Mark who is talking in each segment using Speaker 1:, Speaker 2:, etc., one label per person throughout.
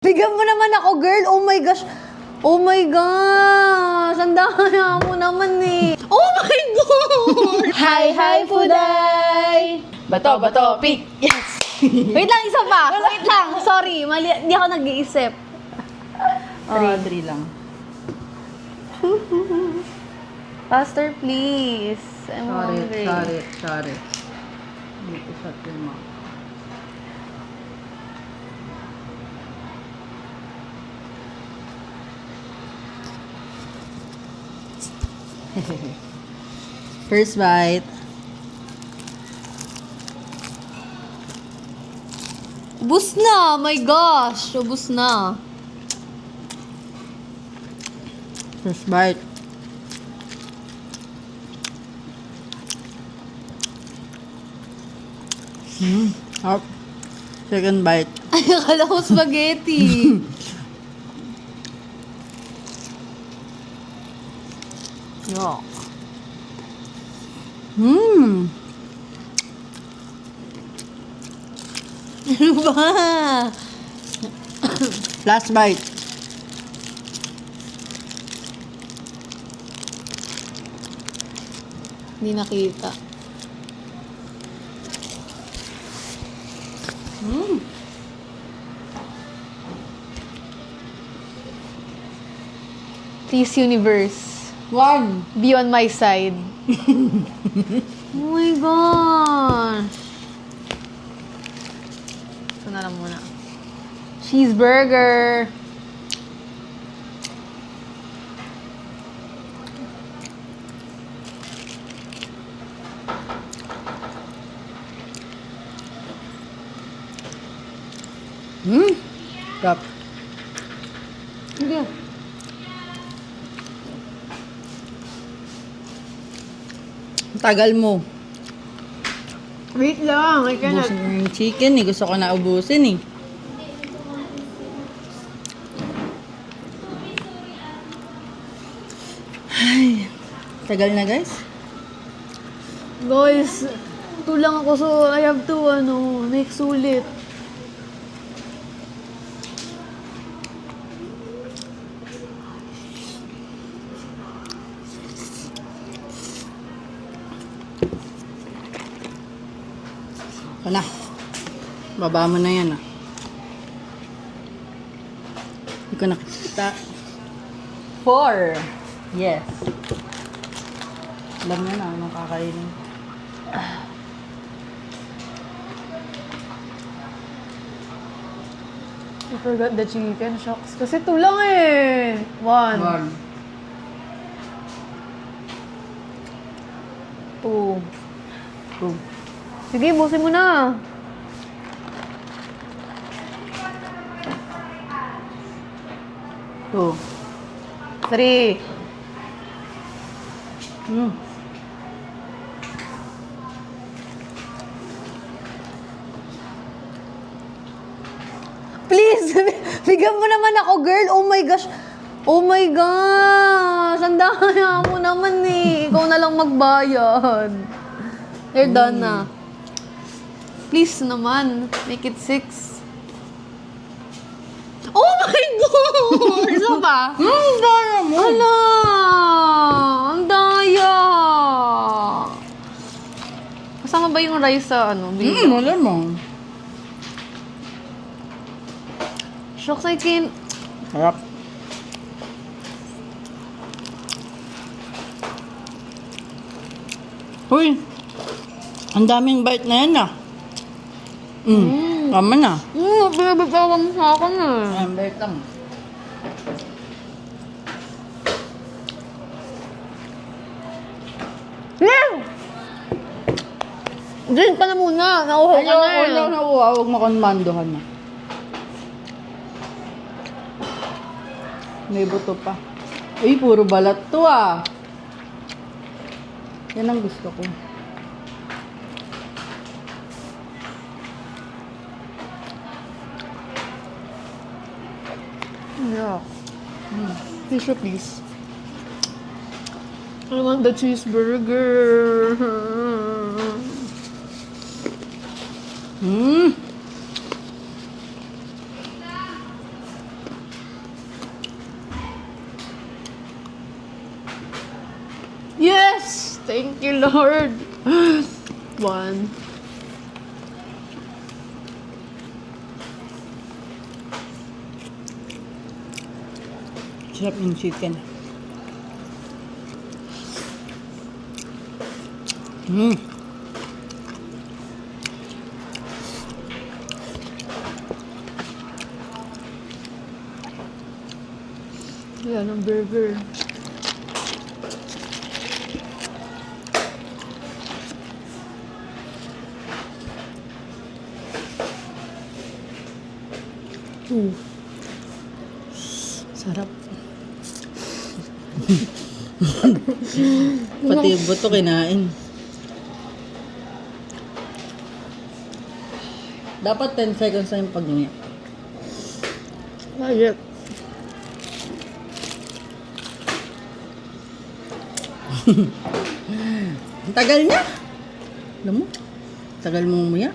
Speaker 1: Bigyan mo naman ako, girl. Oh my gosh. Oh my gosh. Ang daya mo naman eh. Oh my God.
Speaker 2: Hi, Fuday! Bato, pick! Yes!
Speaker 1: Wait lang, isa pa. Wait lang. Sorry. Mali. Hindi ako nag-iisip.
Speaker 2: 3 lang.
Speaker 1: Faster, please. I'm hungry.
Speaker 2: Sorry. Dito sa tuma. First bite.
Speaker 1: Ubus na. My gosh. Ubus na.
Speaker 2: First bite. Up. Second bite.
Speaker 1: Ay, akala ko spaghetti. Yuck. Ano ba?
Speaker 2: Last bite.
Speaker 1: Hindi nakita. Please, universe.
Speaker 2: 1.
Speaker 1: Be on my side. Oh my gosh. Ito na lang muna. Cheeseburger.
Speaker 2: Stop.
Speaker 1: Sige.
Speaker 2: Tagal mo.
Speaker 1: Wait lang. I cannot.
Speaker 2: Ubusin ko yung chicken eh. Gusto ko na ubusin eh. Ay, tagal na guys.
Speaker 1: Guys, ito lang ako so I have to next ulit.
Speaker 2: Ito na. Baba mo na yan ah. Hindi ko nakikita. 4. Yes. Alam na anong kakainin.
Speaker 1: I forgot the chicken. Shucks. Kasi ito lang eh. 1, 2.
Speaker 2: 2.
Speaker 1: Sige, busin mo na.
Speaker 2: Two.
Speaker 1: 3. Please, bigyan mo naman ako, girl. Oh my gosh. Oh my gosh. Ang daya mo naman eh. Ikaw na lang magbayad. You're done na. Please naman. Make it 6. Oh my God! Isa pa?
Speaker 2: Daya mo.
Speaker 1: Ala! Ang daya! Kasama ba yung rice sa bigo?
Speaker 2: Wala mo.
Speaker 1: Shucks, I can't.
Speaker 2: Harap. Uy! Ang daming bite na yan ah. Tama na.
Speaker 1: Pinabitawan mo sa akin eh.
Speaker 2: Ayan, bite lang.
Speaker 1: Yeah! Drink pa na muna. Nauhaw ka na eh.
Speaker 2: Ayaw na uwa. Huwag makonmandohan na. May buto pa. Uy, puro balat to ah. Yan ang gusto ko.
Speaker 1: Yeah. Tissue, please. I want the cheeseburger. Thank you, Lord. One.
Speaker 2: Sarap yung chicken. Mm.
Speaker 1: Yan ang burger.
Speaker 2: Sarap. Pati yung buto kinain. Dapat 10 seconds na yung pag-umiyak.
Speaker 1: Ayep.
Speaker 2: Ang tagal niya. Alam mo? Tagal mo umuya.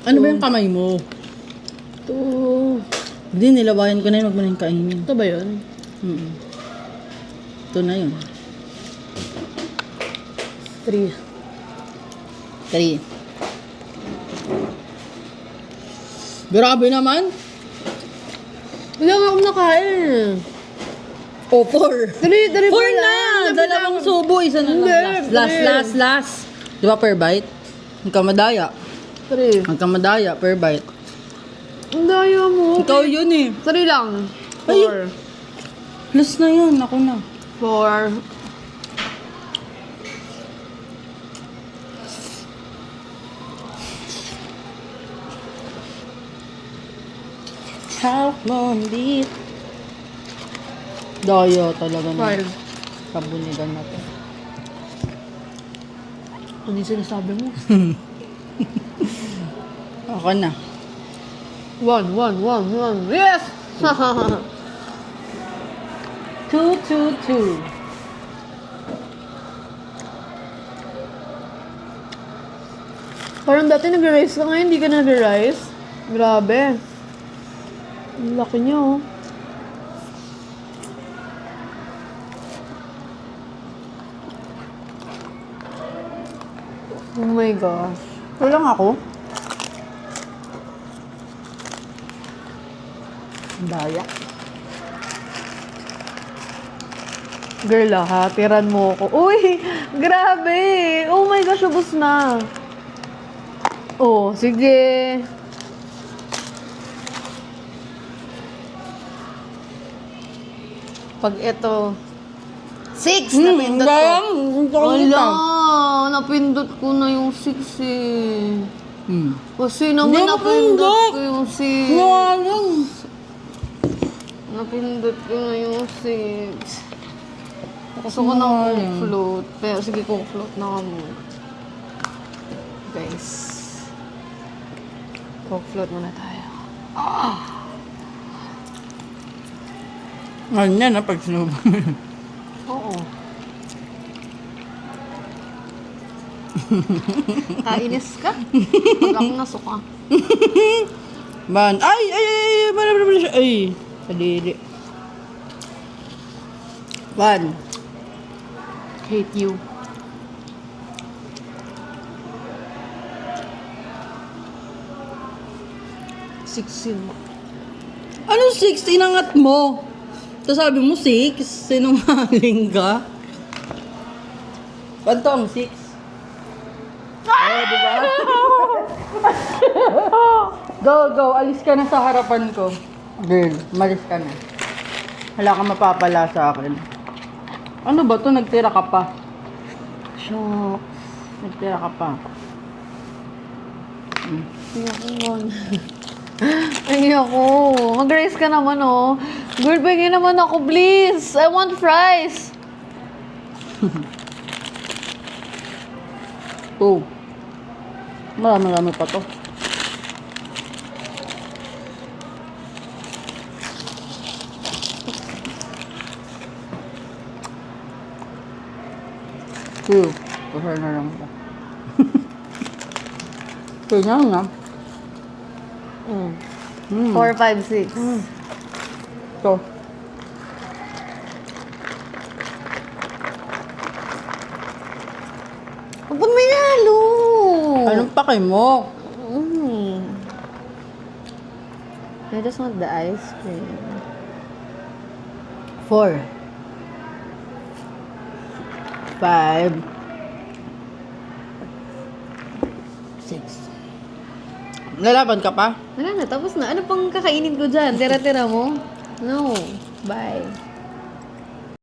Speaker 2: Ano ba yung kamay mo?
Speaker 1: Ito.
Speaker 2: Hindi, nilawayan ko na yun. Huwag mo na yung kainin.
Speaker 1: Ito ba yun?
Speaker 2: Mm-mm. Ito na yun.
Speaker 1: 3.
Speaker 2: 3. Grabe naman.
Speaker 1: Wala nga akong nakain.
Speaker 2: O, 4.
Speaker 1: 3
Speaker 2: 4 na! Dalawang subo. Isa na lang. Last. Di ba per bite? Huwag ka madaya.
Speaker 1: 3.
Speaker 2: Huwag ka madaya per bite.
Speaker 1: Ang daya mo.
Speaker 2: Ikaw yun eh.
Speaker 1: 3 lang.
Speaker 2: Ay.
Speaker 1: 4.
Speaker 2: Last na yun. Ako na.
Speaker 1: 4.
Speaker 2: Half mondit. Daya talaga na.
Speaker 1: 5.
Speaker 2: Kabunigan natin.
Speaker 1: Hindi sinasabi mo.
Speaker 2: Ako na.
Speaker 1: 1. Yes!
Speaker 2: 2.
Speaker 1: Parang dati nag-rice ka ngayon, hindi ka nag-rice. Grabe. Ang laki niya, oh. Oh my gosh.
Speaker 2: Ito lang ako. Ang daya.
Speaker 1: Girl, ha? Tiran mo ako. Uy! Grabe! Oh my gosh, ubos na. Oh, sige. Pag ito, 6 napindot ko. Wala, napindot ko na yung 6 eh. Kasi naman
Speaker 2: Hindi
Speaker 1: napindot
Speaker 2: napindot.
Speaker 1: ko yung 6.
Speaker 2: Walang.
Speaker 1: Napindot ko na yung 6. Gusto ko ng Coke float. Pero sige, Coke float na ka muna. Guys. Coke float muna tayo.
Speaker 2: Ngayon yan, pag sinubo.
Speaker 1: Oo. Kainis ka? Pag ako nasuka.
Speaker 2: Man, ay, bala siya. Ay, kadiri. 1.
Speaker 1: Hate you. Sixteen mo.
Speaker 2: Anong 6? Inangat mo. Tapos sabi mo 6? Sinungaling ka? Ba't ang 6? Diba? Go. Alis ka na sa harapan ko. Girl, malis ka na. Wala kang mapapala sa akin. Ano ba to? Nagtira ka pa.
Speaker 1: Shock.
Speaker 2: Nagtira ka pa.
Speaker 1: Ay, ako. Mag-rice ka naman, oh. Girl, bigyan naman ako, please. I want fries.
Speaker 2: 2. Marami pa to. Two. Kusar na lang ito. Tingnan nga.
Speaker 1: 4, 5, 6.
Speaker 2: Ito. Anong pake mo?
Speaker 1: I just want the ice cream.
Speaker 2: 4. 5. 6. Lalaban ka pa?
Speaker 1: Wala na, tapos na. Ano pang kakainin ko dyan? Tira-tira mo? No. Bye.